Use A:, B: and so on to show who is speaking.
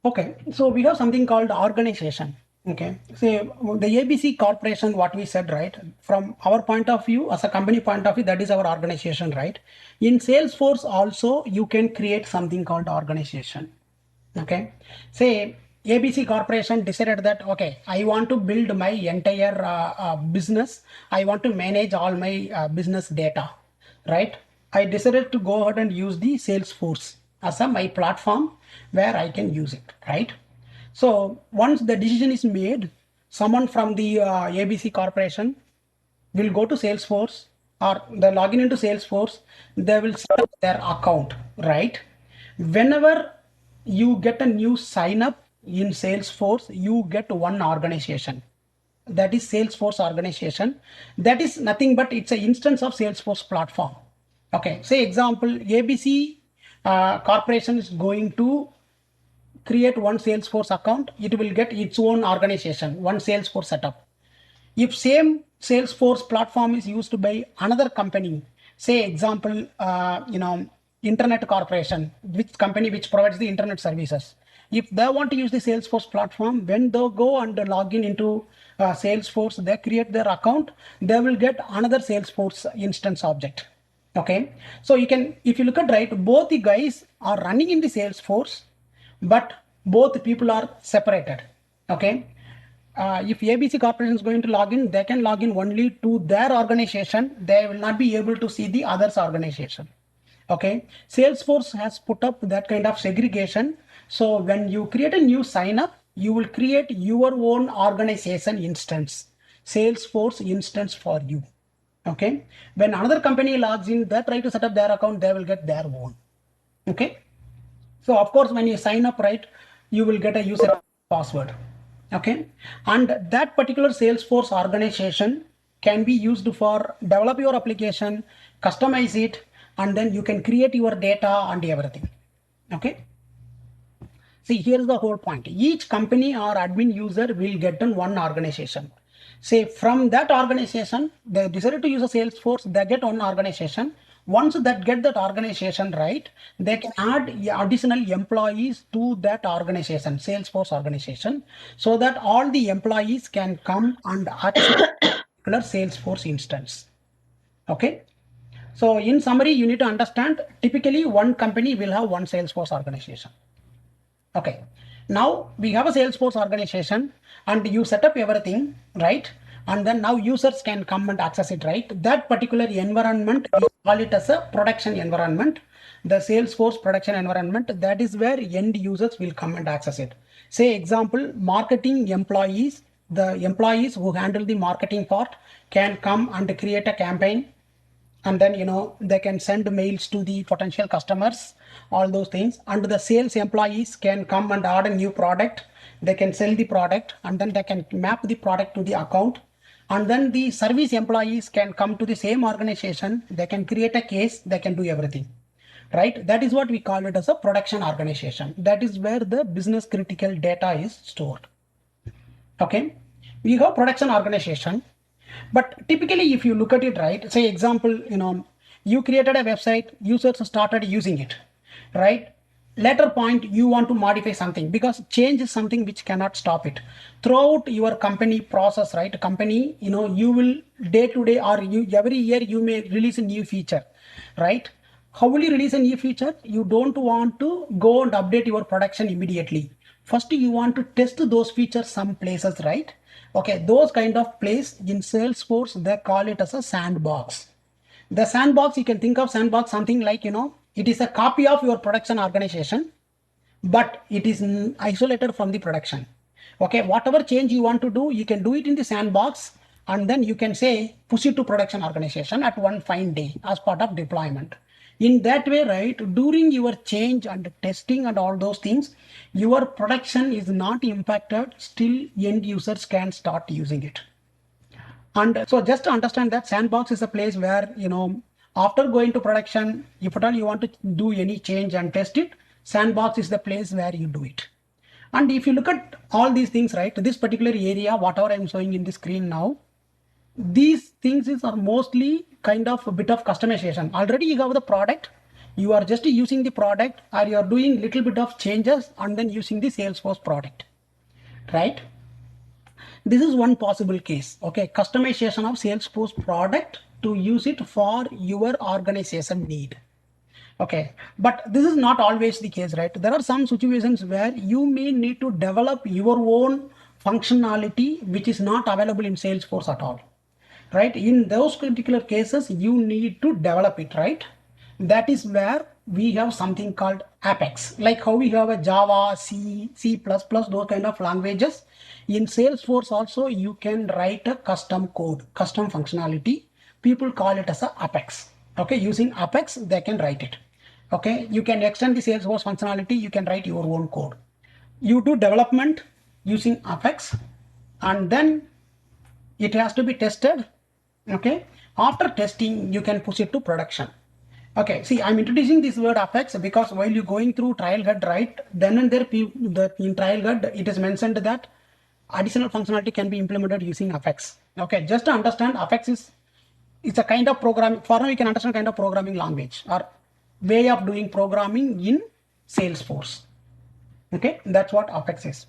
A: Okay, so we have something called organization. Okay, say the ABC Corporation, what we said, right? From our point of view, as a company point of view, that is our organization, right? In Salesforce also, you can create something called organization. Okay, say ABC Corporation decided that, okay, I want to build my entire business. I want to manage all my business data, right? I decided to go ahead and use the Salesforce as a my platform where I can use it, right? So once the decision is made, someone from the ABC Corporation will go to Salesforce, or they login into Salesforce, they will set up their account, right? Whenever you get a new sign up in Salesforce, you get one organization. That is Salesforce organization. That is nothing but it's an instance of Salesforce platform. Okay, say example, ABC corporation is going to create one Salesforce account. It will get its own organization, one Salesforce setup. If same Salesforce platform is used by another company, say example, internet corporation, which company which provides the internet services, if they want to use the Salesforce platform, when they go and log in into Salesforce, they create their account, they will get another Salesforce instance object. Okay, so you can, if you look at right, both the guys are running in the Salesforce, but both people are separated. Okay, if ABC Corporation is going to log in, they can log in only to their organization. They will not be able to see the others organization. Okay, Salesforce has put up that kind of segregation. So when you create a new sign up, you will create your own organization instance, Salesforce instance for you. Okay, when another company logs in, they try to set up their account, they will get their own. Okay, so of course, when you sign up, right, you will get a user password. Okay, and that particular Salesforce organization can be used for develop your application, customize it, and then you can create your data and everything. Okay. See, here's the whole point. Each company or admin user will get in one organization. Say from that organization, they decided to use a Salesforce, they get one organization. Once that get that organization right, they can add additional employees to that organization, Salesforce organization, so that all the employees can come and access particular Salesforce instance. Okay. So in summary, you need to understand typically one company will have one Salesforce organization. Okay, now we have a Salesforce organization and you set up everything, right? And then now users can come and access it, right? That particular environment, we call it as a production environment. The Salesforce production environment, that is where end users will come and access it. Say example, marketing employees, the employees who handle the marketing part can come and create a campaign, and then they can send mails to the potential customers, all those things. And the sales employees can come and add a new product, they can sell the product, and then they can map the product to the account. And then the service employees can come to the same organization, they can create a case, they can do everything, right? That is what we call it as a production organization. That is where the business critical data is stored. Okay, we have production organization, but typically if you look at it, right, say example, you created a website, users started using it, right? Later point you want to modify something, because change is something which cannot stop it throughout your company process, right? Company, you will day to day, or you every year you may release a new feature, right? How will you release a new feature? You don't want to go and update your production immediately. First, you want to test those features some places, right? Okay, those kind of place in Salesforce, they call it as a sandbox. The sandbox, you can think of sandbox something like, it is a copy of your production organization, but it is isolated from the production. Okay, whatever change you want to do, you can do it in the sandbox, and then you can say push it to production organization at one fine day as part of deployment. In that way, right, during your change and testing and all those things, your production is not impacted, still end users can start using it. And so just to understand that sandbox is a place where, after going to production, if at all you want to do any change and test it, sandbox is the place where you do it. And if you look at all these things, right, this particular area, whatever I'm showing in the screen now, these things are mostly kind of a bit of customization. Already you have the product, You are just using the product, or you are doing little bit of changes and then using the Salesforce product, right? This is one possible case. Okay, customization of Salesforce product to use it for your organization need. Okay, but this is not always the case, right? There are some situations where you may need to develop your own functionality which is not available in Salesforce at all, right? In those particular cases, you need to develop it, right? That is where we have something called Apex, like how we have a Java, C, C++, those kind of languages. In Salesforce also, you can write a custom code, custom functionality. People call it as a Apex. Okay, using Apex, they can write it. Okay, you can extend the Salesforce functionality, you can write your own code. You do development using Apex, and then it has to be tested. Okay, after testing, you can push it to production. Okay, see, I'm introducing this word Apex because while you're going through trial guide, right, then and there, in trial guide, it is mentioned that additional functionality can be implemented using Apex. Okay, just to understand, Apex is it's a kind of programming. For now, you can understand kind of programming language or way of doing programming in Salesforce. Okay, that's what Apex is.